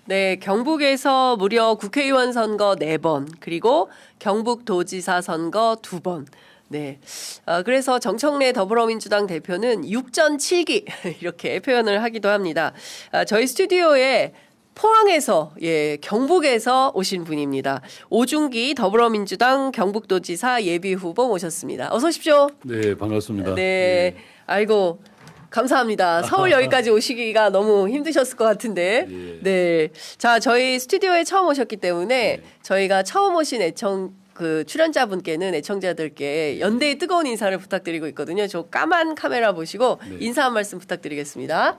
네, 경북에서 무려 국회의원 선거 4번, 그리고 경북도지사 선거 2번. 네. 그래서 정청래 더불어민주당 대표는 6전 7기 이렇게 표현을 하기도 합니다. 저희 스튜디오에 포항에서, 경북에서 오신 분입니다. 오중기 더불어민주당 경북도지사 예비후보 모셨습니다. 어서 오십시오. 네, 반갑습니다. 네. 아이고, 감사합니다. 서울 여기까지 오시기가 너무 힘드셨을 것 같은데. 예. 네. 자, 저희 스튜디오에 처음 오셨기 때문에 저희가 처음 오신 출연자분께는 애청자들께 연대의 뜨거운 인사를 부탁드리고 있거든요. 저 까만 카메라 보시고 인사 한 말씀 부탁드리겠습니다.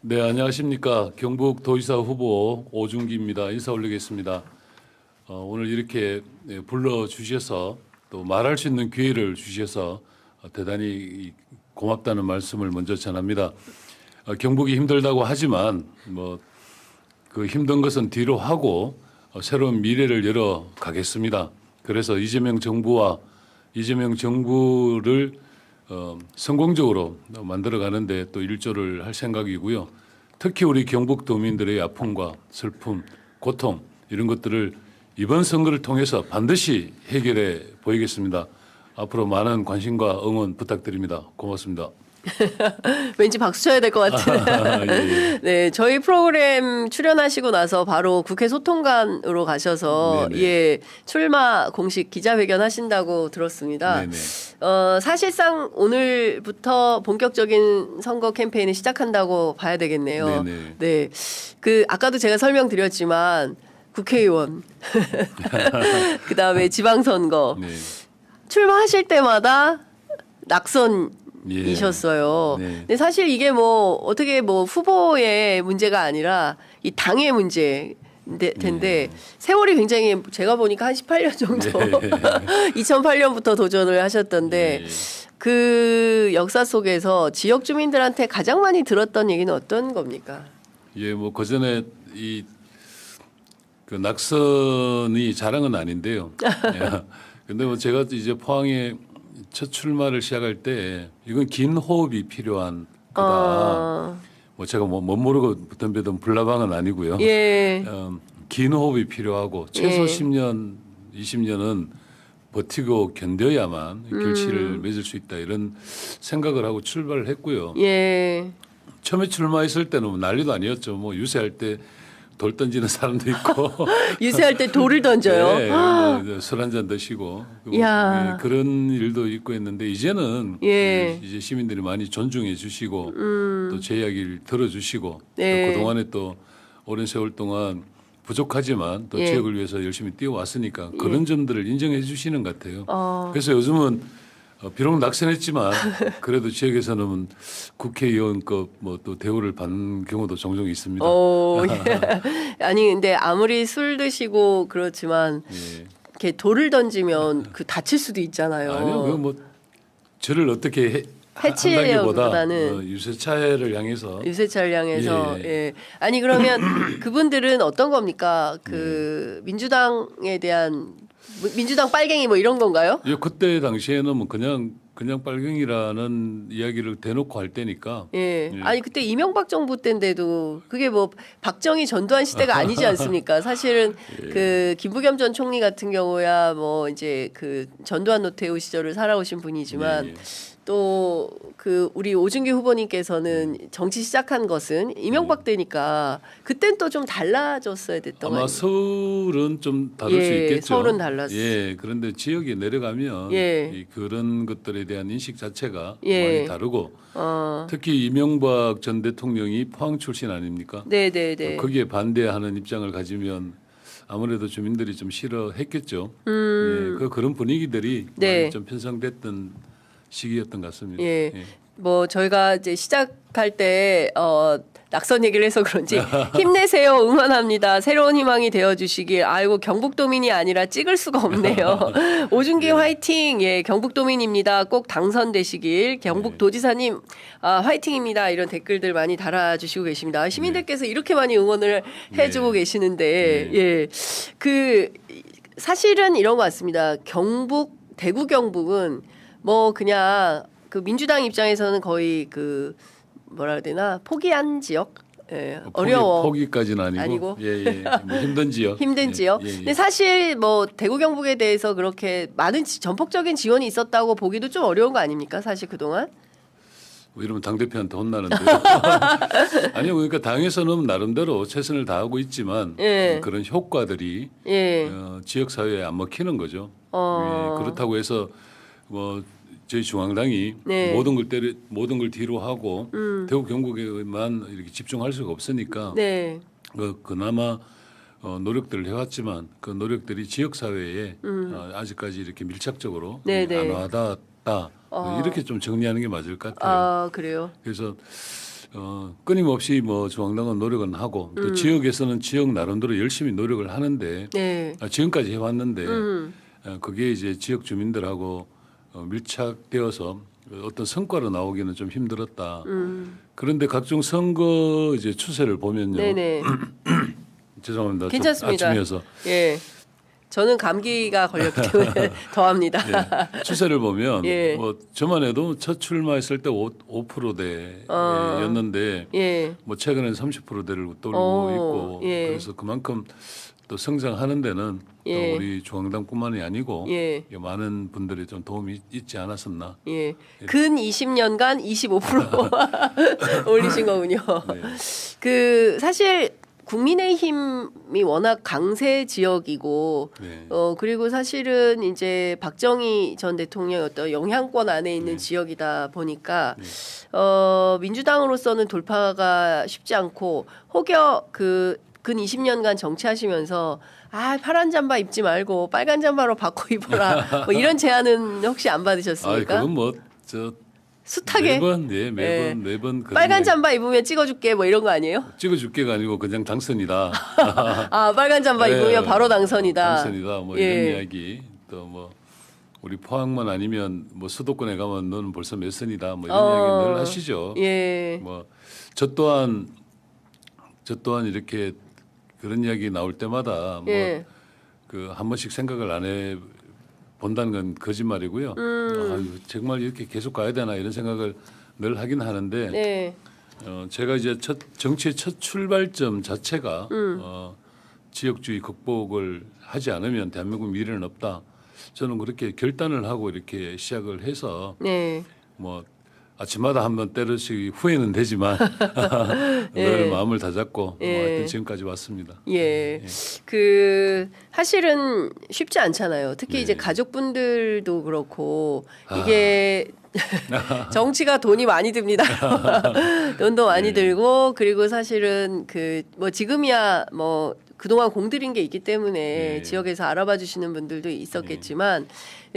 네, 안녕하십니까. 경북도지사 후보 오중기입니다. 인사 올리겠습니다. 오늘 이렇게 불러주셔서 또 말할 수 있는 기회를 주셔서 대단히 고맙다는 말씀을 먼저 전합니다. 경북이 힘들다고 하지만 그 힘든 것은 뒤로 하고 새로운 미래를 열어 가겠습니다. 그래서 이재명 정부를 성공적으로 만들어 가는데 또 일조를 할 생각이고요. 특히 우리 경북도민들의 아픔과 슬픔, 고통 이런 것들을 이번 선거를 통해서 반드시 해결해 보이겠습니다. 앞으로 많은 관심과 응원 부탁드립니다. 고맙습니다. 왠지 박수 쳐야 될 것 같은. 예. 네, 저희 프로그램 출연하시고 나서 바로 국회 소통관으로 가셔서 출마 공식 기자회견 하신다고 들었습니다. 네네. 사실상 오늘부터 본격적인 선거 캠페인을 시작한다고 봐야 되겠네요. 네네. 네, 아까도 제가 설명드렸지만 국회의원, 그 다음에 지방선거 네. 출마하실 때마다 낙선이셨어요. 네. 근데 사실 이게 어떻게 후보의 문제가 아니라 이 당의 문제. 텐데 세월이 굉장히 제가 보니까 한 18년 정도 2008년부터 도전을 하셨던데 그 역사 속에서 지역 주민들한테 가장 많이 들었던 얘기는 어떤 겁니까? 그 전에 그 낙선이 자랑은 아닌데요. 근데 제가 이제 포항에 첫 출마를 시작할 때 이건 긴 호흡이 필요한 거다. 제가 못 모르고 덤벼던 불나방은 아니고요. 긴 호흡이 필요하고 최소 10년, 20년은 버티고 견뎌야만 결실을 맺을 수 있다 이런 생각을 하고 출발을 했고요. 처음에 출마했을 때는 난리도 아니었죠. 유세할 때 돌 던지는 사람도 있고 유세할 때 돌을 던져요. 네, 술 한잔 드시고 그런 일도 있고 했는데 이제는 이제 시민들이 많이 존중해 주시고 또 제 이야기를 들어주시고 또 그동안에 또 오랜 세월 동안 부족하지만 또 지역을 위해서 열심히 뛰어왔으니까 그런 점들을 인정해 주시는 것 같아요. 그래서 요즘은 비록 낙선했지만 그래도 지역에서는 국회의원급 또 대우를 받는 경우도 종종 있습니다. 아니 근데 아무리 술 드시고 그렇지만 이렇게 돌을 던지면 다칠 수도 있잖아요. 아니요, 저를 어떻게 해치려기보다는 유세차를 향해서. 아니 그러면 그분들은 어떤 겁니까? 민주당에 대한 민주당 빨갱이 이런 건가요? 그때 당시에는 그냥 빨갱이라는 이야기를 대놓고 할 때니까. 아니 그때 이명박 정부 때인데도 그게 박정희 전두환 시대가 아니지 않습니까? 사실은 김부겸 전 총리 같은 경우야 이제 전두환 노태우 시절을 살아오신 분이지만 또 우리 오중기 후보님께서는 정치 시작한 것은 이명박 때니까 그땐 또 좀 달라졌어야 됐던 거 아니에요? 서울은 좀 다를 수 있겠죠. 서울은 달랐어. 그런데 지역에 내려가면 그런 것들에 대한 인식 자체가 많이 다르고 특히 이명박 전 대통령이 포항 출신 아닙니까? 네네네. 거기에 반대하는 입장을 가지면 아무래도 주민들이 좀 싫어했겠죠. 그런 분위기들이 많이 좀 편성됐던 시기였던 것 같습니다. 저희가 이제 시작할 때 낙선 얘기를 해서 그런지 힘내세요, 응원합니다. 새로운 희망이 되어주시길. 아이고 경북도민이 아니라 찍을 수가 없네요. 오중기 화이팅. 경북도민입니다. 꼭 당선되시길. 경북도지사님 화이팅입니다. 이런 댓글들 많이 달아주시고 계십니다. 시민들께서 이렇게 많이 응원을 해주고 계시는데 사실은 이런 것 같습니다. 대구 경북은 그냥 민주당 입장에서는 거의 뭐라 해야 되나 포기한 지역 예. 어려워. 포기까지는 아니고. 예, 예. 뭐 힘든 지역. 힘든 지역. 예, 예, 예. 근데 사실 뭐 대구 경북에 대해서 그렇게 많은 전폭적인 지원이 있었다고 보기도 좀 어려운 거 아닙니까? 사실 그동안. 뭐 이러면 당 대표한테 혼나는데요. 아니요, 그러니까 당에서는 나름대로 최선을 다하고 있지만 예. 그런 효과들이 예. 지역 사회에 안 먹히는 거죠. 어. 예, 그렇다고 해서 뭐 저희 중앙당이 네. 모든 걸 뒤로 하고 대구 경북에만 이렇게 집중할 수가 없으니까 네. 그나마 노력들을 해왔지만 그 노력들이 지역 사회에 아직까지 이렇게 밀착적으로 네, 네. 안 와닿았다. 이렇게 좀 정리하는 게 맞을 것 같아요. 아, 그래요. 그래서 끊임없이 뭐 중앙당은 노력은 하고 또 지역에서는 지역 나름대로 열심히 노력을 하는데 네. 지금까지 해왔는데 그게 이제 지역 주민들하고 밀착되어서 어떤 성과로 나오기는 좀 힘들었다. 그런데 각종 선거 이제 추세를 보면요. 네네. 죄송합니다. 괜찮습니다. 아침이어서. 예. 저는 감기가 걸렸기 때문에 더합니다. 예. 추세를 보면 예. 뭐 저만 해도 첫 출마했을 때 5%대였는데 예. 뭐 최근에는 30%대를 돌고 있고 예. 그래서 그만큼 또 성장하는 데는 예. 또 우리 중앙당뿐만이 아니고 예. 많은 분들의 좀 도움이 있지 않았었나. 예. 근 20년간 25% 올리신 거군요. 네. 그 사실 국민의힘이 워낙 강세 지역이고 네. 그리고 사실은 이제 박정희 전 대통령의 어떤 영향권 안에 있는 네. 지역이다 보니까 네. 민주당으로서는 돌파가 쉽지 않고 혹여 그 근 20년간 정치하시면서 파란 잠바 입지 말고 빨간 잠바로 바꿔 입어라 뭐 이런 제안은 혹시 안 받으셨습니까? 그건 뭐저 숱하게 매번 빨간 잠바 입으면 찍어줄게 뭐 이런 거 아니에요? 찍어줄게가 아니고 그냥 당선이다. 빨간 잠바 네. 입으면 바로 당선이다. 당선이다. 뭐 예. 이런 이야기 또 뭐 우리 포항만 아니면 뭐 수도권에 가면 너는 벌써 몇 선이다. 뭐 이런 이야기 늘 하시죠. 예. 뭐 저 또한 이렇게 그런 이야기 나올 때마다 예. 뭐 그 한 번씩 생각을 안 해 본다는 건 거짓말이고요. 정말 이렇게 계속 가야 되나 이런 생각을 늘 하긴 하는데 네. 제가 이제 정치의 첫 출발점 자체가 지역주의 극복을 하지 않으면 대한민국 미래는 없다. 저는 그렇게 결단을 하고 이렇게 시작을 해서 네. 뭐 아침마다 한번 때려치기 후회는 되지만 늘 마음을 다잡고 뭐 하여튼 지금까지 왔습니다. 예. 그 사실은 쉽지 않잖아요. 특히 네. 이제 가족분들도 그렇고 이게 정치가 돈이 많이 듭니다. 돈도 많이 들고 그리고 사실은 그 뭐 지금이야 뭐 그동안 공들인 게 있기 때문에 네. 지역에서 알아봐 주시는 분들도 있었겠지만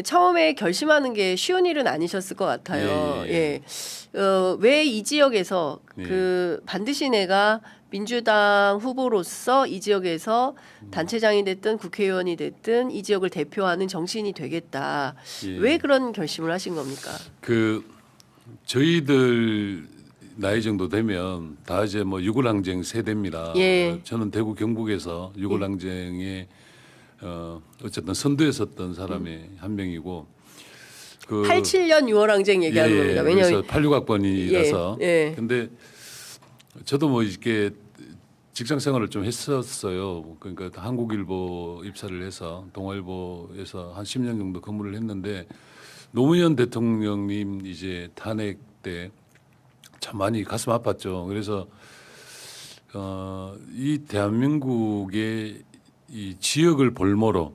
처음에 결심하는 게 쉬운 일은 아니셨을 것 같아요. 예. 왜 이 지역에서 예. 그 반드시 내가 민주당 후보로서 이 지역에서 단체장이 됐든 국회의원이 됐든 이 지역을 대표하는 정치인이 되겠다. 예. 왜 그런 결심을 하신 겁니까? 그 저희들 나이 정도 되면 다 이제 뭐 유골항쟁 세대입니다. 예. 저는 대구 경북에서 유골항쟁에 어쨌든 선두에 섰던 사람의 한 명이고 그 87년 6월 항쟁 얘기하는 겁니다. 그래서 왜냐하면 86학번이라서 예. 근데 저도 뭐 이렇게 직장 생활을 좀 했었어요. 그러니까 한국일보 입사를 해서 동아일보에서 한 10년 정도 근무를 했는데 노무현 대통령님 이제 탄핵 때 참 많이 가슴 아팠죠. 그래서 이 대한민국의 이 지역을 볼모로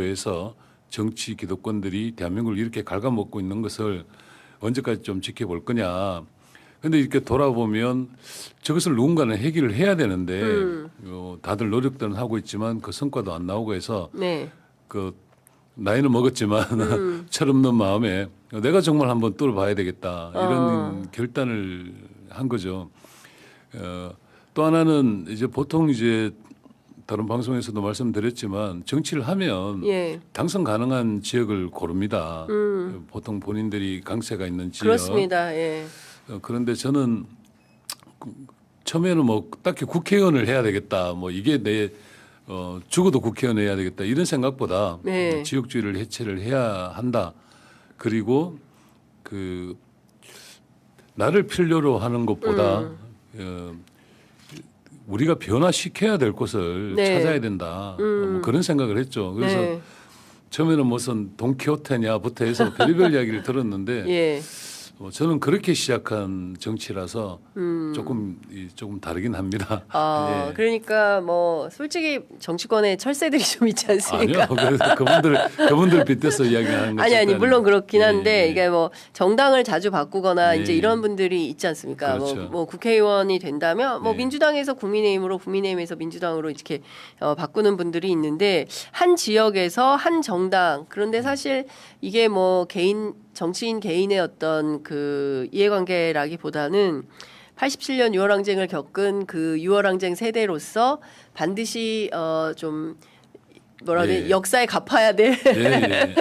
해서 정치 기득권들이 대한민국을 이렇게 갉아먹고 있는 것을 언제까지 좀 지켜볼 거냐. 근데 이렇게 돌아보면 저것을 누군가는 해결을 해야 되는데 다들 노력들은 하고 있지만 그 성과도 안 나오고 해서 네. 그 나이는 먹었지만 철없는 마음에 내가 정말 한번 뚫어봐야 되겠다 이런 결단을 한 거죠. 또 하나는 이제 보통 이제 다른 방송에서도 말씀드렸지만 정치를 하면 예. 당선 가능한 지역을 고릅니다. 보통 본인들이 강세가 있는 지역. 그렇습니다. 예. 그런데 저는 처음에는 뭐 딱히 국회의원을 해야 되겠다. 뭐 이게 내 죽어도 국회의원 해야 되겠다. 이런 생각보다 네. 지역주의를 해체를 해야 한다. 그리고 그 나를 필요로 하는 것보다 우리가 변화시켜야 될 곳을 네. 찾아야 된다. 뭐 그런 생각을 했죠. 그래서 네. 처음에는 무슨 돈키호테냐부터 해서 별의별 이야기를 들었는데 예. 저는 그렇게 시작한 정치라서 조금 다르긴 합니다. 아, 예. 그러니까 뭐 솔직히 정치권에 철새들이 좀 있지 않습니까? 아니요. 그래서 그분들 빗대서 이야기하는 거죠. 아니 물론 그렇긴 한데 예. 이게 뭐 정당을 자주 바꾸거나 예. 이제 이런 분들이 있지 않습니까? 그렇죠. 뭐 국회의원이 된다면 뭐 예. 민주당에서 국민의힘으로 국민의힘에서 민주당으로 이렇게 바꾸는 분들이 있는데 한 지역에서 한 정당 그런데 사실 이게 뭐 정치인 개인의 어떤 그 이해관계라기보다는 87년 6월 항쟁을 겪은 그 6월 항쟁 세대로서 반드시 좀 뭐라 그래 예. 역사에 갚아야 될 예.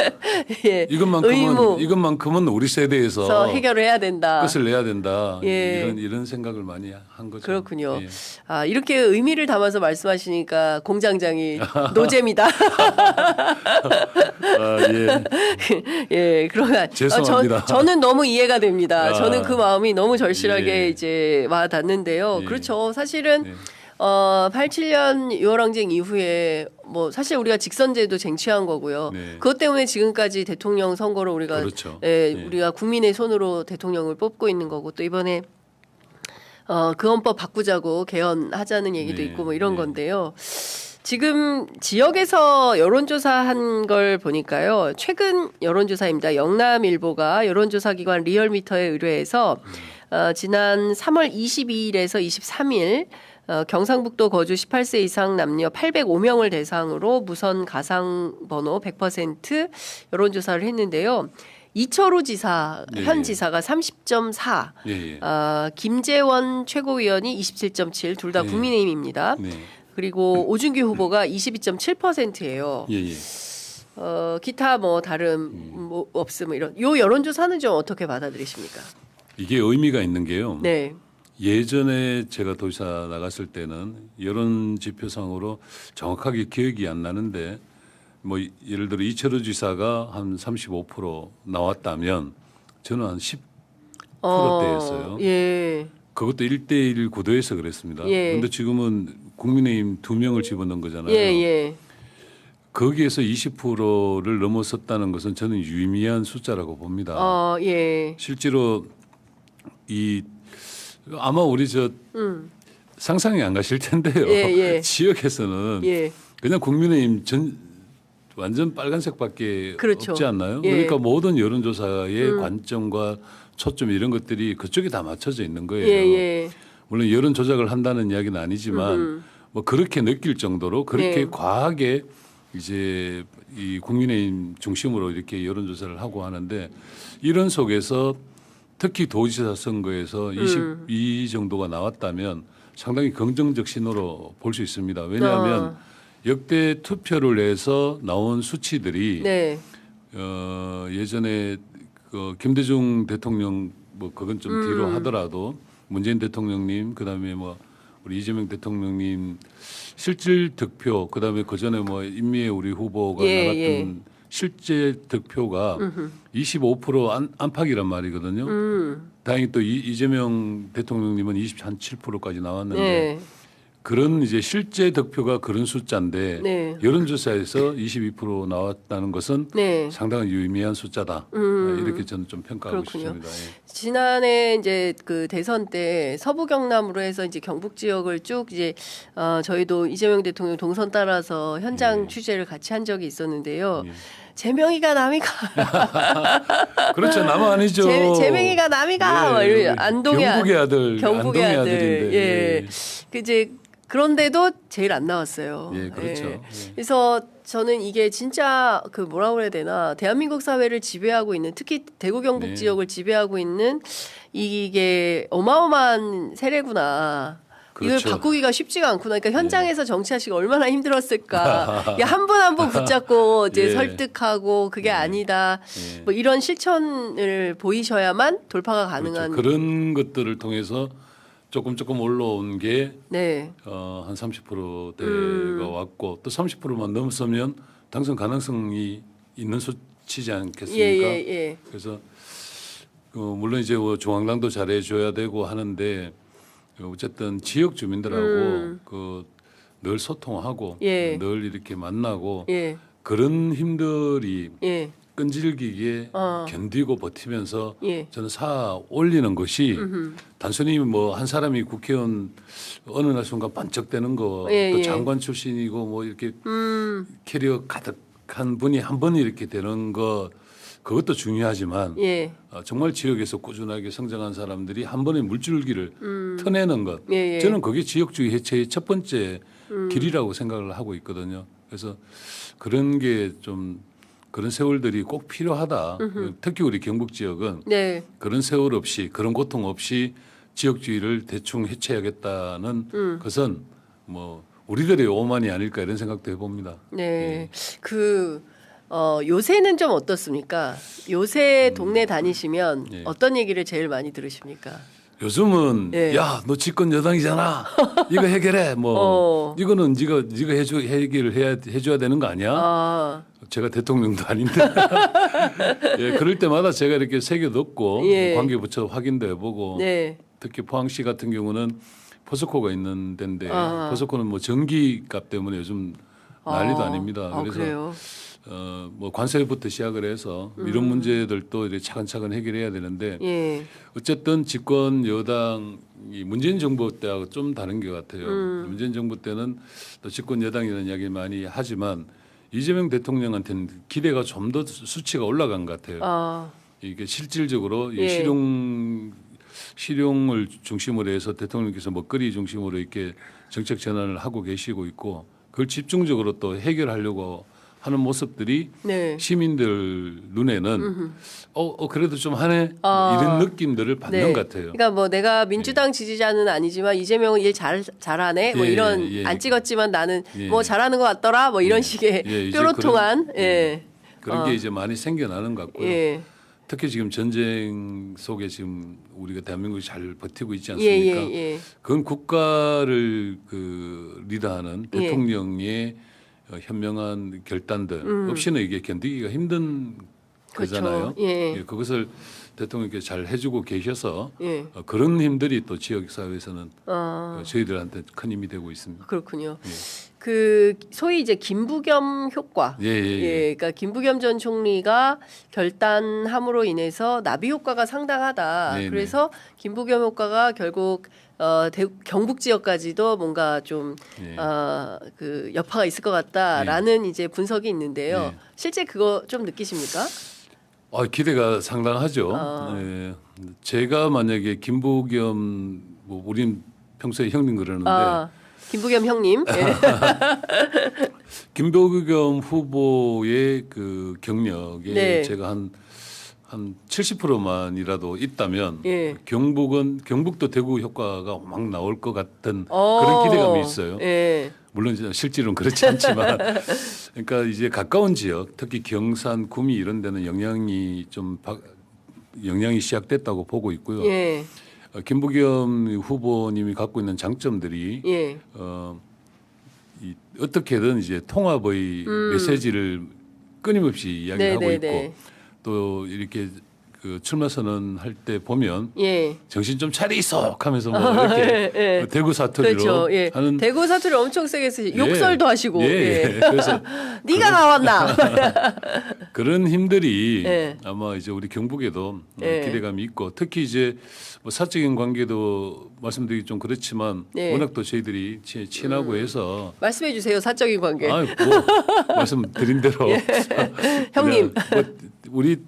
예. 이것만큼은 의무 우리 세대에서 해결을 해야 된다. 끝을 내야 된다. 예. 이런 생각을 많이 한 거죠. 그렇군요. 예. 아, 이렇게 의미를 담아서 말씀하시니까 공장장이 노잼이다. 아, 예. 예, 그러나 죄송합니다. 저는 너무 이해가 됩니다. 아. 저는 그 마음이 너무 절실하게 예. 이제 와 닿는데요. 예. 그렇죠. 사실은 예. 87년 6월 항쟁 이후에 뭐 사실 우리가 직선제도 쟁취한 거고요. 네. 그것 때문에 지금까지 대통령 선거를 우리가 그렇죠. 예, 예. 우리가 국민의 손으로 대통령을 뽑고 있는 거고 또 이번에 그 헌법 바꾸자고 개헌하자는 얘기도 네. 있고 뭐 이런 네. 건데요. 지금 지역에서 여론조사한 걸 보니까요. 최근 여론조사입니다. 영남일보가 여론조사기관 리얼미터에 의뢰해서 지난 3월 22일에서 23일 경상북도 거주 18세 이상 남녀 805명을 대상으로 무선 가상번호 100% 여론조사를 했는데요. 이철우 지사, 예, 현 예. 지사가 30.4, 예. 김재원 최고위원이 27.7, 둘 다 네. 국민의힘입니다. 네. 그리고 오준규 후보가 22.7%예요. 예. 기타 뭐 다른 뭐 없음 이런 요 여론조사는 좀 어떻게 받아들이십니까? 이게 의미가 있는 게요. 네, 예전에 제가 도지사 나갔을 때는 여론 지표상으로 정확하게 기억이 안 나는데 뭐 예를 들어 이철우 지사가 한 35% 나왔다면 저는 한 10%대였어요. 예, 그것도 1대1 구도에서 그랬습니다. 예. 그런데 지금은 국민의힘 2명을 집어넣은 거잖아요. 예. 거기에서 20%를 넘어섰다는 것은 저는 유의미한 숫자라고 봅니다. 예. 실제로 아마 우리 상상이 안 가실 텐데요. 예. 지역에서는 예. 그냥 국민의힘 완전 빨간색밖에 그렇죠. 없지 않나요? 예. 그러니까 모든 여론조사의 관점과 초점 이런 것들이 그쪽에 다 맞춰져 있는 거예요. 예. 물론 여론 조작을 한다는 이야기는 아니지만 뭐 그렇게 느낄 정도로 그렇게 네. 과하게 이제 이 국민의힘 중심으로 이렇게 여론조사를 하고 하는데 이런 속에서 특히 도지사 선거에서 22 정도가 나왔다면 상당히 긍정적 신호로 볼 수 있습니다. 왜냐하면 역대 투표를 내서 나온 수치들이 네. 예전에 그 김대중 대통령 뭐 그건 좀 뒤로 하더라도 문재인 대통령님 그다음에 뭐 우리 이재명 대통령님 실질 득표 그다음에 그 전에 뭐 임미애 우리 후보가 예, 나갔던 예. 실제 득표가 25% 안팎이란 말이거든요. 다행히 또 이재명 대통령님은 27%까지 나왔는데 네. 그런 이제 실제 득표가 그런 숫자인데 네. 여론조사에서 22% 나왔다는 것은 네. 상당히 유의미한 숫자다. 이렇게 저는 좀 평가하고 그렇군요. 싶습니다. 예. 지난해 이제 그 대선 때 서부 경남으로 해서 이제 경북 지역을 쭉 이제 저희도 이재명 대통령 동선 따라서 현장 취재를 같이 한 적이 있었는데요. 재명이가 남이가 그렇죠. 남 아니죠. 재명이가 남이가 막 이러면 안동의 경북의 아들, 경북의 안동의 아들. 아들인데. 예. 그 이제 그런데도 제일 안 나왔어요. 예, 그렇죠. 예. 예. 그래서 저는 이게 진짜 그 뭐라고 해야 되나 대한민국 사회를 지배하고 있는 특히 대구 경북 네. 지역을 지배하고 있는 이게 어마어마한 세례구나. 이걸 그렇죠. 바꾸기가 쉽지가 않구나. 그러니까 현장에서 정치하시기 얼마나 힘들었을까. 한 분 한 분 붙잡고 이제 예. 설득하고 그게 아니다. 예. 뭐 이런 실천을 보이셔야만 돌파가 가능한. 그렇죠. 그런 것들을 통해서 조금 올라온 게 네. 한 30%대가 왔고 또 30%만 넘으면 당선 가능성이 있는 수치지 않겠습니까? 예. 그래서 물론 이제 뭐 중앙당도 잘해줘야 되고 하는데 어쨌든 지역 주민들하고 그 늘 소통하고 예. 늘 이렇게 만나고 예. 그런 힘들이 예. 끈질기게 견디고 버티면서 예. 저는 쌓아 올리는 것이 단순히 뭐 한 사람이 국회의원 어느 날 순간 번쩍되는 거, 예, 또 예. 장관 출신이고 뭐 이렇게 캐리어 가득한 분이 한 번에 이렇게 되는 거 그것도 중요하지만 예. 정말 지역에서 꾸준하게 성장한 사람들이 한 번에 물줄기를 터내는 것, 예, 예. 저는 그게 지역주의 해체의 첫 번째 길이라고 생각을 하고 있거든요. 그래서 그런 게 좀 그런 세월들이 꼭 필요하다. 특히 우리 경북 지역은 네. 그런 세월 없이 그런 고통 없이 지역주의를 대충 해체하겠다는 것은 뭐 우리들의 오만이 아닐까 이런 생각도 해봅니다. 네. 요새는 좀 어떻습니까? 요새 동네 다니시면 예. 어떤 얘기를 제일 많이 들으십니까? 요즘은 예. 야, 너 집권 여당이잖아. 이거 해결해. 뭐 이거는 네가 해결을 해줘야 되는 거 아니야? 아, 제가 대통령도 아닌데. 예, 그럴 때마다 제가 이렇게 새겨 넣고 예. 관계부처 확인도 해보고 네. 특히 포항시 같은 경우는 포스코가 있는 데인데 아. 포스코는 뭐 전기값 때문에 요즘 난리도 아닙니다. 아, 그래서 그래요. 뭐 관세부터 시작을 해서 이런 문제들도 이렇게 차근차근 해결해야 되는데 예. 어쨌든 집권 여당이 문재인 정부 때하고 좀 다른 것 같아요. 문재인 정부 때는 또 집권 여당이라는 이야기 많이 하지만 이재명 대통령한테는 기대가 좀 더 수치가 올라간 것 같아요. 아, 이게 실질적으로 예. 이 실용을 중심으로 해서 대통령께서 먹거리 중심으로 이렇게 정책 전환을 하고 계시고 있고 그걸 집중적으로 또 해결하려고 하는 모습들이 네. 시민들 눈에는 그래도 좀 하네 아. 이런 느낌들을 받는 네. 것 같아요. 그러니까 뭐 내가 민주당 지지자는 아니지만 이재명은 일 잘하네. 뭐 예, 이런 예. 안 찍었지만 나는 예. 뭐 잘하는 것 같더라. 뭐 이런 예. 식의 예, 이제 뾰로통한 그런- 예. 그런 게 이제 많이 생겨나는 것 같고요. 예. 특히 지금 전쟁 속에 지금 우리가 대한민국이 잘 버티고 있지 예, 않습니까? 예, 예. 그건 국가를 그 리드하는 예. 대통령의 현명한 결단들 없이는 이게 견디기가 힘든 그렇죠. 거잖아요. 예. 그것을 대통령께서 잘 해주고 계셔서 예. 그런 힘들이 또 지역 사회에서는 아. 저희들한테 큰 힘이 되고 있습니다. 그렇군요. 그 소위 이제 김부겸 효과. 예, 예, 예. 그러니까 김부겸 전 총리가 결단함으로 인해서 나비 효과가 상당하다. 네, 그래서 김부겸 효과가 결국 경북 지역까지도 뭔가 좀 예. 그 여파가 있을 것 같다라는 이제 분석이 있는데요. 네. 실제 그거 좀 느끼십니까? 기대가 상당하죠. 예. 제가 만약에 김부겸 뭐 우린 평소에 형님 그러는데 김부겸 형님. 예. 김부겸 후보의 그 경력에 네. 제가 한 70%만이라도 있다면 예. 경북도 대구 효과가 막 나올 것 같은 그런 기대감이 있어요. 예. 물론 이제 실제로는 그렇지 않지만 그러니까 이제 가까운 지역 특히 경산, 구미 이런 데는 영향이 시작됐다고 보고 있고요. 예. 김부겸 후보님이 갖고 있는 장점들이 예. 어떻게든 이제 통합의 메시지를 끊임없이 이야기하고 네네네. 있고 또 이렇게 그 출마 선언할 때 보면 예. 정신 좀 차리소 하면서 뭐 이렇게 예. 대구 사투리로 그렇죠. 예. 하는 대구 사투리 엄청 세게 쓰시. 욕설도 하시고. 예. 예. 그래서 네가 나왔나? 그런 힘들이 예. 아마 이제 우리 경북에도 예. 기대감이 있고 특히 이제 뭐 사적인 관계도 말씀드리기 좀 그렇지만 예. 워낙 또 저희들이 친하고 해서 말씀해 주세요. 사적인 관계. 뭐 말씀드린 대로 형님. 그냥 뭐 우리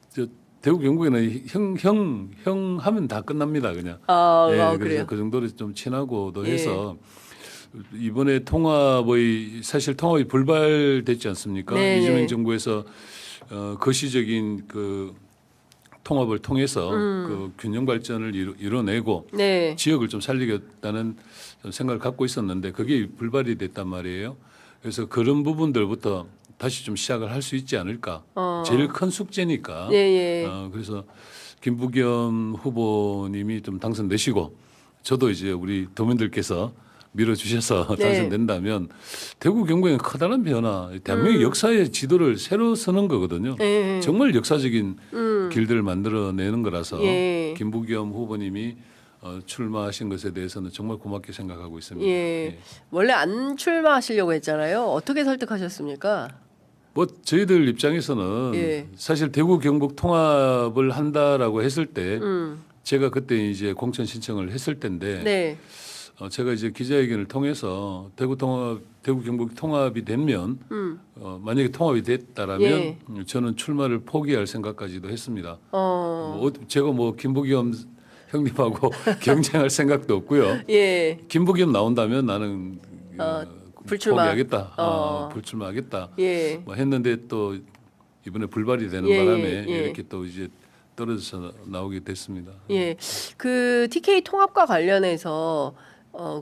저 대구 경북에는 형 하면 다 끝납니다 그냥. 그래요. 그래서 그 정도로 좀 친하고도 예. 해서 이번에 사실 통합이 불발됐지 않습니까? 네, 이재명 네. 정부에서 거시적인 그 통합을 통해서 그 균형 발전을 이뤄내고 네. 지역을 좀 살리겠다는 좀 생각을 갖고 있었는데 그게 불발이 됐단 말이에요. 그래서 그런 부분들부터 다시 좀 시작을 할 수 있지 않을까. 제일 큰 숙제니까. 예, 예. 그래서 김부겸 후보님이 좀 당선되시고 저도 이제 우리 도민들께서 밀어주셔서 네. 당선된다면 대구 경북에 커다란 변화, 대한민국 역사의 지도를 새로 서는 거거든요. 예. 정말 역사적인 길들을 만들어내는 거라서 예. 김부겸 후보님이 출마하신 것에 대해서는 정말 고맙게 생각하고 있습니다. 예. 예. 원래 안 출마하시려고 했잖아요. 어떻게 설득하셨습니까? 뭐 저희들 입장에서는 예. 사실 대구 경북 통합을 한다라고 했을 때 음. 제가 그때 이제 공천 신청을 했을 때인데 네. 제가 이제 기자회견을 통해서 대구 경북 통합이 되면 만약에 통합이 됐다라면 예. 저는 출마를 포기할 생각까지도 했습니다. 어. 제가 뭐 김부겸 형님하고 경쟁할 생각도 없고요. 예. 김부겸 나온다면 나는 불출마. 포기하겠다. 불출마하겠다. 예. 뭐 했는데 또 이번에 불발이 되는 예, 바람에 예. 이렇게 또 이제 떨어져서 나오게 됐습니다. 예. 그 TK 통합과 관련해서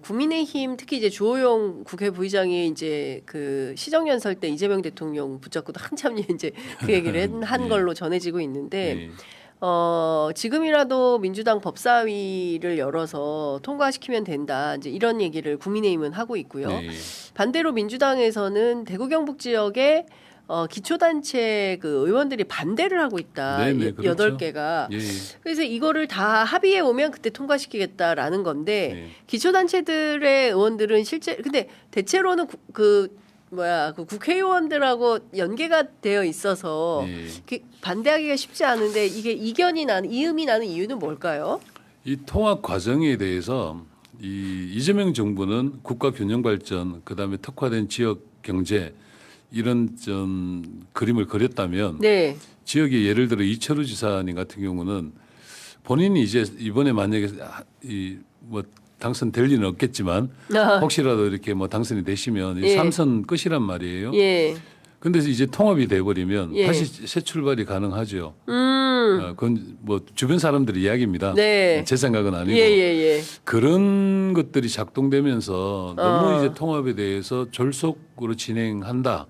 국민의힘 특히 이제 주호영 국회 부의장이 이제 그 시정연설 때 이재명 대통령 붙잡고도 한참 이제 그 얘기를 한 예. 걸로 전해지고 있는데 예. 지금이라도 민주당 법사위를 열어서 통과시키면 된다. 이제 이런 얘기를 국민의힘은 하고 있고요. 예. 반대로 민주당에서는 대구 경북 지역에 기초단체 그 의원들이 반대를 하고 있다. 네네, 그렇죠. 8개가. 예. 그래서 이거를 다 합의해 오면 그때 통과시키겠다라는 건데 예. 기초단체들의 의원들은 실제 근데 대체로는 그 국회의원들하고 연계가 되어 있어서 예. 반대하기가 쉽지 않은데 이게 이음이 나는 이유는 뭘까요? 이 통합 과정에 대해서 이재명 정부는 국가 균형 발전, 그다음에 특화된 지역 경제 이런 좀 그림을 그렸다면 네. 지역의 예를 들어 이철우 지사님 같은 경우는 본인이 이제 이번에 만약에 뭐 당선될 리는 없겠지만 혹시라도 이렇게 뭐 당선이 되시면 예. 3선 끝이란 말이에요. 예. 근데 이제 통합이 돼 버리면 예. 다시 새 출발이 가능하죠. 그건 뭐 주변 사람들의 이야기입니다. 네. 제 생각은 아니고 예. 그런 것들이 작동되면서 너무 이제 통합에 대해서 졸속으로 진행한다.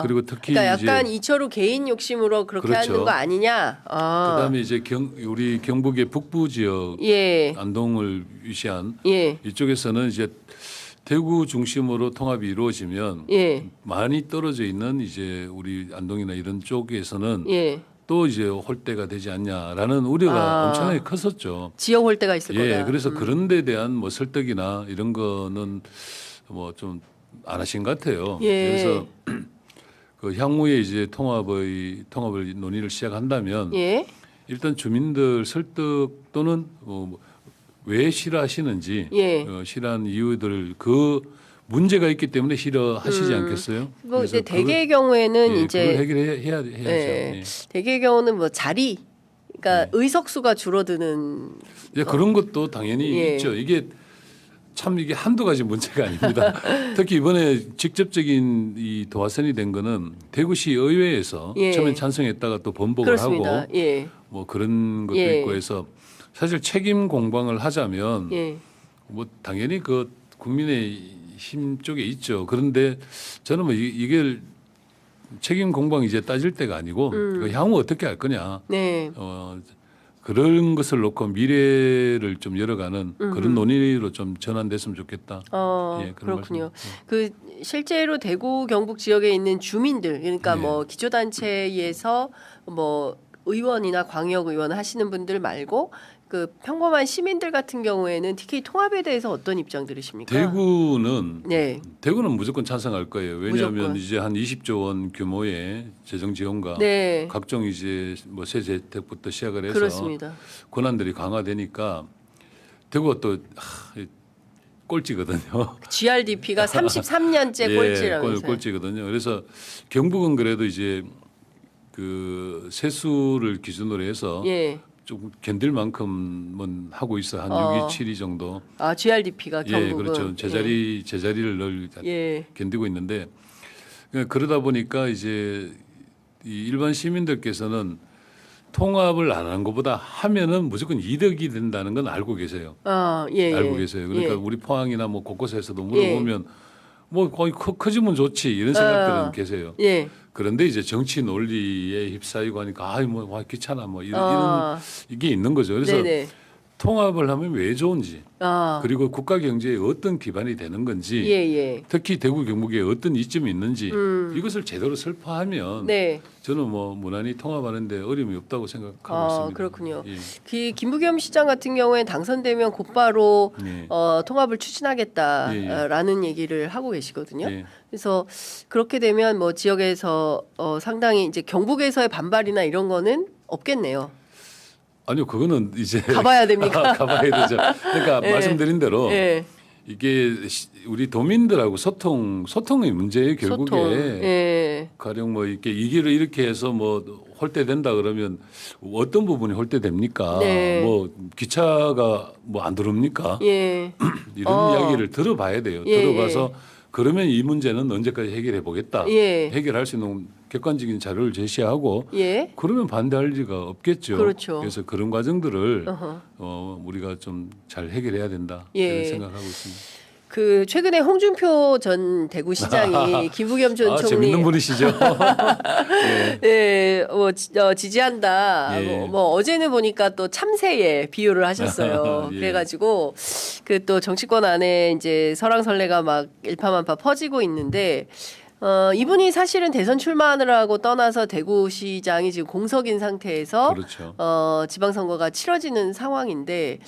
그리고 특히 그러니까 약간 이제 이철우 개인 욕심으로 그렇게 그렇죠. 하는 거 아니냐? 그다음에 이제 우리 경북의 북부 지역 예. 안동을 위시한 예. 이쪽에서는 이제 대구 중심으로 통합이 이루어지면 예. 많이 떨어져 있는 이제 우리 안동이나 이런 쪽에서는 예. 또 이제 홀대가 되지 않냐라는 우려가 엄청나게 컸었죠. 지역 홀대가 있을 예, 거다. 그래서 그런 데 대한 뭐 설득이나 이런 거는 뭐 좀 안 하신 것 같아요. 예. 그래서 그 향후에 이제 통합을 논의를 시작한다면 예. 일단 주민들 설득 또는 왜 싫어하시는지 예. 싫어하는 이유들 그 문제가 있기 때문에 싫어하시지 않겠어요? 뭐 그래서 이제 대개의 경우에는 그걸 이제 해결해야죠. 예. 예. 대개의 경우는 뭐 자리, 그러니까 의석수가 줄어드는. 이제 그런 것도 당연히 예. 있죠. 이게 참 이게 한두 가지 문제가 아닙니다. 특히 이번에 직접적인 이 도화선이 된 거는 대구시 의회에서 예. 처음에 찬성했다가 또 번복을 그렇습니다. 하고 예. 뭐 그런 것도 예. 있고 해서 사실 책임 공방을 하자면 예. 뭐 당연히 그 국민의 힘 쪽에 있죠. 그런데 저는 뭐 이게 책임 공방 이제 따질 때가 아니고 그 향후 어떻게 할 거냐. 네. 그런 것을 놓고 미래를 좀 열어가는 그런 논의로 좀 전환됐으면 좋겠다. 예, 그런 그렇군요. 말씀. 그 실제로 대구 경북 지역에 있는 주민들, 그러니까 네. 뭐 기초단체에서 뭐 의원이나 광역 의원 하시는 분들 말고 그 평범한 시민들 같은 경우에는 TK 통합에 대해서 어떤 입장들이십니까? 대구는 네. 무조건 찬성할 거예요. 왜냐하면 무조건. 이제 한 20조 원 규모의 재정 지원과 네. 각종 이제 뭐 세제 혜택부터 시작을 해서 그렇습니다. 권한들이 강화되니까 대구가 또 꼴찌거든요. GRDP가 33년째 꼴찌라면서요. 꼴찌거든요. 그래서 경북은 그래도 이제 그 세수를 기준으로 해서 예. 좀 견딜 만큼은 하고 있어 한 6.27 정도. GRDP가 경북은. 예, 그렇죠. 제자리를 늘 예. 견디고 있는데 그러다 보니까 이제 이 일반 시민들께서는 통합을 안 한 것보다 하면은 무조건 이득이 된다는 건 알고 계세요. 예. 알고 계세요. 그러니까 예. 우리 포항이나 뭐 곳곳에서도 물어보면 뭐 거의 커지면 좋지 이런 생각들은 계세요. 예. 그런데 이제 정치 논리에 휩싸이고 하니까 뭐 귀찮아 뭐 이런 이게 있는 거죠. 그래서 네네. 통합을 하면 왜 좋은지 아, 그리고 국가 경제에 어떤 기반이 되는 건지 예. 특히 대구 경북에 어떤 이점이 있는지 이것을 제대로 설파하면 네. 저는 뭐 무난히 통합하는데 어려움이 없다고 생각하고 아, 있습니다. 그렇군요. 예. 그 김부겸 시장 같은 경우에 당선되면 곧바로 예. 통합을 추진하겠다라는 얘기를 하고 계시거든요. 예. 그래서 그렇게 되면 뭐 지역에서 상당히 이제 경북에서의 반발이나 이런 거는 없겠네요. 아니요, 그거는 이제 가봐야 됩니까? 가봐야 되죠. 그러니까 예. 말씀드린 대로 예. 이게 우리 도민들하고 소통의 문제예요. 결국에 소통. 예. 가령 뭐 이렇게 이 길을 이렇게 해서 뭐 홀대된다 그러면 어떤 부분이 홀대됩니까? 네. 뭐 기차가 뭐 안 들어옵니까? 예. 이런 이야기를 들어봐야 돼요. 예, 들어봐서 그러면 이 문제는 언제까지 해결해 보겠다. 예. 해결할 수 있는 객관적인 자료를 제시하고 예. 그러면 반대할 리가 없겠죠. 그렇죠. 그래서 그런 과정들을 어허. 우리가 좀 잘 해결해야 된다. 예. 이런 생각하고 있습니다. 그 최근에 홍준표 전 대구시장이 김부겸 전 총리 재밌는 분이시죠. 네, 지지한다. 예. 뭐 어제는 보니까 또 참새에 비유를 하셨어요. 예. 그래가지고 그 또 정치권 안에 이제 설왕설래가 막 일파만파 퍼지고 있는데 이분이 사실은 대선 출마하느라고 떠나서 대구시장이 지금 공석인 상태에서 그렇죠. 지방선거가 치러지는 상황인데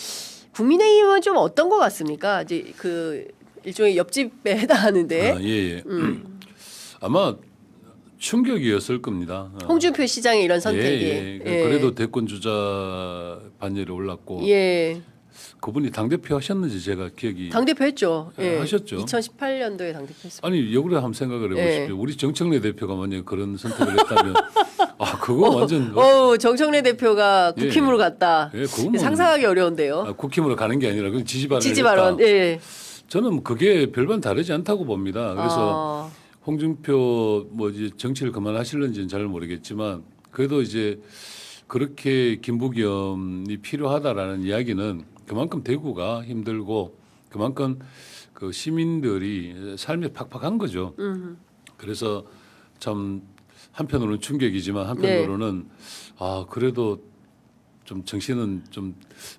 국민의힘은 좀 어떤 것 같습니까? 이제 그 일종의 옆집에 해당하는데 예. 아마 충격이었을 겁니다. 홍준표 시장의 이런 선택이. 예. 그래도 대권 주자 반열에 올랐고 예. 그분이 당대표 하셨는지 제가 기억이 당대표 했죠. 예. 하셨죠. 2018년도에 당대표 했습니다. 아니 역으로 한번 생각을 해보십시오. 예. 우리 정청래 대표가 만약에 그런 선택을 했다면 그거 완전 정청래 대표가 예. 국힘으로 갔다. 예, 그건 상상하기 어려운데요. 국힘으로 가는 게 아니라 그 지지발언을 지지 발언. 했다. 예. 저는 그게 별반 다르지 않다고 봅니다. 그래서 홍준표 뭐 이제 정치를 그만하실는지는 잘 모르겠지만 그래도 이제 그렇게 김부겸이 필요하다라는 이야기는 그만큼 대구가 힘들고 그만큼 그 시민들이 삶이 팍팍한 거죠. 그래서 참 한편으로는 충격이지만 한편으로는 그래도 좀 정신은 좀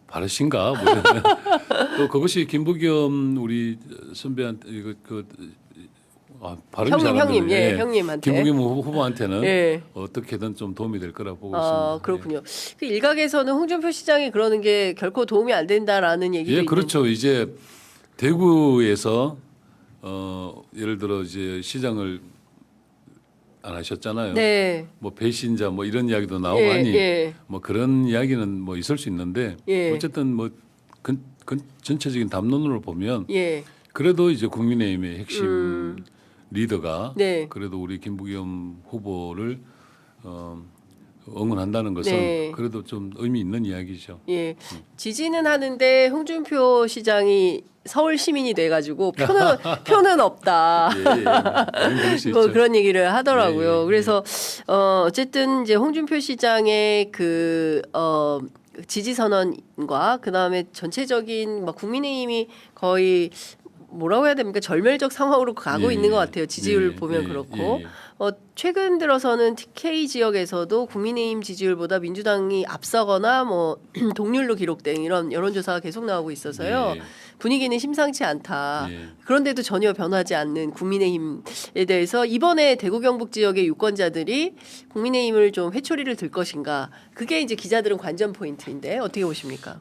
바르신가? 뭐 또 그것이 김부겸 우리 선배한테 발음이 형님, 예, 형님한테. 김부겸 후보한테는 예. 어떻게든 좀 도움이 될 거라고 보고 있습니다. 그렇군요. 그 일각에서는 홍준표 시장이 그러는 게 결코 도움이 안 된다라는 얘기도 예, 그렇죠. 이제 대구에서 예를 들어 이제 시장을 안 하셨잖아요. 네. 뭐 배신자 뭐 이런 이야기도 나오고 예, 하니 예. 뭐 그런 이야기는 뭐 있을 수 있는데 예. 어쨌든 뭐 전체적인 담론으로 보면 예. 그래도 이제 국민의힘의 핵심 리더가 네. 그래도 우리 김부겸 후보를 응원한다는 것은 네. 그래도 좀 의미 있는 이야기죠. 예. 지지는 하는데 홍준표 시장이 서울 시민이 돼가지고 표는 없다. 그럴 수 뭐 있죠. 그런 얘기를 하더라고요. 예. 그래서 어쨌든 이제 홍준표 시장의 그 지지 선언과 그 다음에 전체적인 막 국민의힘이 거의 뭐라고 해야 됩니까? 절멸적 상황으로 가고 예. 있는 것 같아요. 지지율 예. 보면 예. 그렇고. 예. 최근 들어서는 TK 지역에서도 국민의힘 지지율보다 민주당이 앞서거나 뭐 동률로 기록된 이런 여론조사가 계속 나오고 있어서요. 예. 분위기는 심상치 않다. 예. 그런데도 전혀 변하지 않는 국민의힘에 대해서 이번에 대구 경북 지역의 유권자들이 국민의힘을 좀 회초리를 들 것인가. 그게 이제 기자들은 관전 포인트인데 어떻게 보십니까?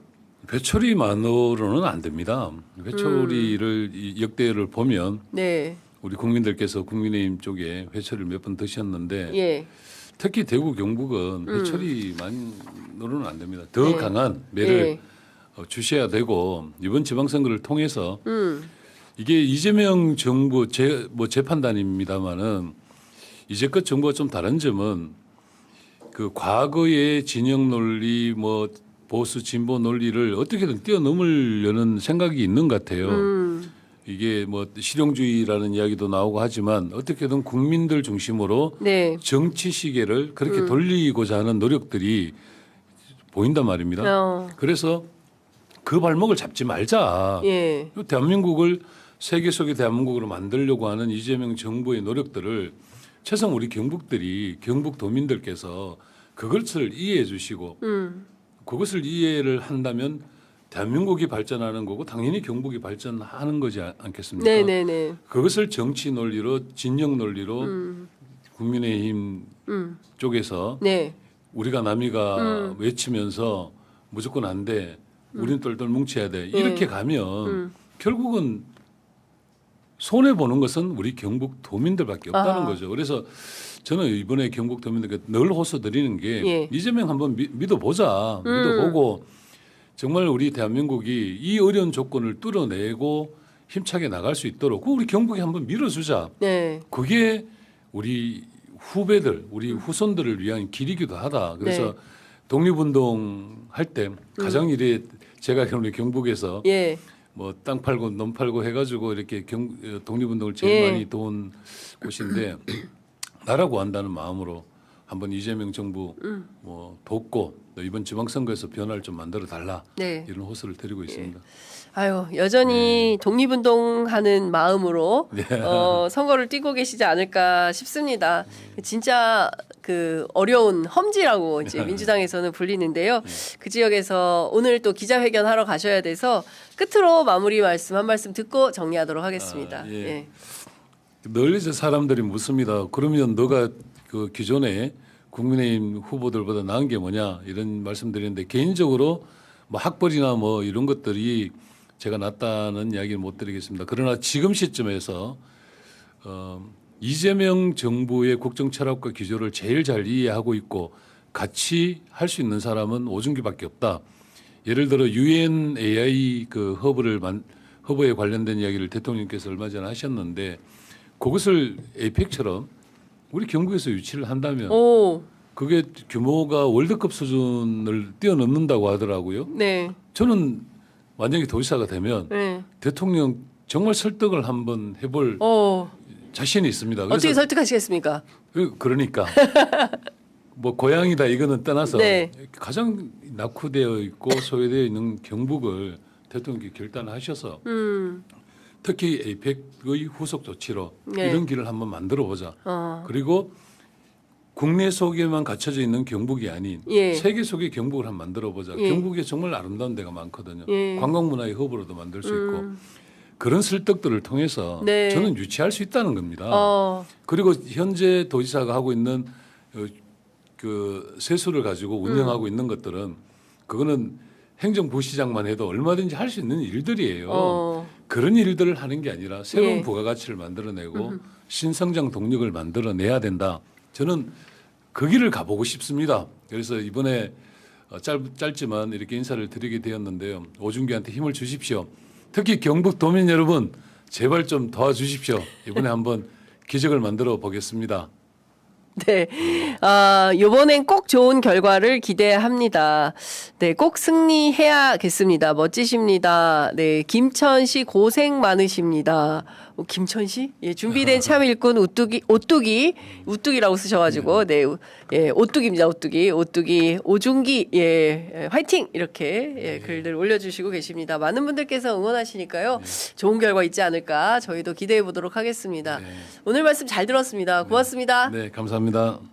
회초리만으로는 안 됩니다. 회초리를 이 역대를 보면 네. 우리 국민들께서 국민의힘 쪽에 회초리를 몇 번 드셨는데 예. 특히 대구 경북은 회초리만으로는 안 됩니다. 더 네. 강한 매를 예. 주셔야 되고 이번 지방선거를 통해서 이게 이재명 정부 제 판단입니다만은 이제껏 정부가 좀 다른 점은 그 과거의 진영 논리 뭐 보수 진보 논리를 어떻게든 뛰어넘으려는 생각이 있는 것 같아요. 이게 뭐 실용주의라는 이야기도 나오고 하지만 어떻게든 국민들 중심으로 네. 정치 시계를 그렇게 돌리고자 하는 노력들이 보인단 말입니다. 그래서 그 발목을 잡지 말자. 예. 대한민국을 세계 속의 대한민국으로 만들려고 하는 이재명 정부의 노력들을 최소한 우리 경북 도민들께서 그것을 이해해 주시고 그것을 이해를 한다면 대한민국이 발전하는 거고 당연히 경북이 발전하는 거지 않겠습니까? 네네네. 그것을 정치 논리로 진영 논리로 국민의힘 쪽에서 네. 우리가 남이가 외치면서 무조건 안 돼. 우린 똘똘 뭉쳐야 돼. 이렇게 가면 결국은 손해 보는 것은 우리 경북 도민들밖에 없다는 거죠. 그래서 저는 이번에 경북 도민들께 늘 호소드리는 게 예. 이재명 한번 믿어보자. 믿어보고 정말 우리 대한민국이 이 어려운 조건을 뚫어내고 힘차게 나갈 수 있도록 우리 경북이 한번 밀어주자. 네. 그게 우리 후배들, 우리 후손들을 위한 길이기도 하다. 그래서 네. 독립운동 할 때 가장 이래 제가 우리 경북에서 예. 뭐 땅 팔고 논 팔고 해가지고 이렇게 독립운동을 제일 예. 많이 도운 곳인데 나라고 한다는 마음으로 한번 이재명 정부 뭐 돕고 또 이번 지방선거에서 변화를 좀 만들어 달라 네. 이런 호소를 드리고 있습니다. 아유, 여전히 독립운동하는 마음으로 선거를 뛰고 계시지 않을까 싶습니다. 진짜 그 어려운 험지라고 이제 민주당에서는 불리는데요. 그 지역에서 오늘 또 기자회견 하러 가셔야 돼서 끝으로 마무리 말씀 한 말씀 듣고 정리하도록 하겠습니다. 예. 예. 늘 이제 사람들이 묻습니다. 그러면 너가 그 기존에 국민의힘 후보들보다 나은 게 뭐냐 이런 말씀드리는데 개인적으로 뭐 학벌이나 뭐 이런 것들이 제가 낫다는 이야기를 못 드리겠습니다. 그러나 지금 시점에서 이재명 정부의 국정 철학과 기조를 제일 잘 이해하고 있고 같이 할 수 있는 사람은 오준기밖에 없다. 예를 들어 UN AI 그 허브에 관련된 이야기를 대통령께서 얼마 전에 하셨는데 그것을 에이펙처럼 우리 경북에서 유치를 한다면 오, 그게 규모가 월드컵 수준을 뛰어넘는다고 하더라고요. 네. 저는 만약에 도지사가 되면 네. 대통령 정말 설득을 한번 해볼 자신이 있습니다. 그래서 어떻게 설득하시겠습니까? 그러니까 뭐 고향이다 이거는 떠나서 네. 가장 낙후되어 있고 소외되어 있는 경북을 대통령께 결단하셔서 특히 에이펙의 후속 조치로 네. 이런 길을 한번 만들어 보자. 그리고 국내 속에만 갇혀져 있는 경북이 아닌 예. 세계 속의 경북을 한번 만들어 보자. 예. 경북에 정말 아름다운 데가 많거든요. 예. 관광 문화의 허브로도 만들 수 있고 그런 설득들을 통해서 네. 저는 유치할 수 있다는 겁니다. 어, 그리고 현재 도지사가 하고 있는 그 세수를 가지고 운영하고 있는 것들은 그거는 행정부시장만 해도 얼마든지 할 수 있는 일들이에요. 그런 일들을 하는 게 아니라 새로운 예. 부가가치를 만들어내고 신성장 동력을 만들어내야 된다. 저는 그 길을 가보고 싶습니다. 그래서 이번에 짧지만 이렇게 인사를 드리게 되었는데요. 오준기한테 힘을 주십시오. 특히 경북 도민 여러분 제발 좀 도와주십시오. 이번에 한번 기적을 만들어 보겠습니다. 네. 요번엔 꼭 좋은 결과를 기대합니다. 네, 꼭 승리해야겠습니다. 멋지십니다. 네, 김천시 고생 많으십니다. 김천시? 예, 준비된 참 일꾼 오뚜기라고 쓰셔가지고, 네, 예, 오뚜기입니다. 오뚜기, 오준기, 예, 화이팅! 이렇게, 예, 글들 올려주시고 계십니다. 많은 분들께서 응원하시니까요. 좋은 결과 있지 않을까 저희도 기대해 보도록 하겠습니다. 오늘 말씀 잘 들었습니다. 고맙습니다. 네, 감사합니다.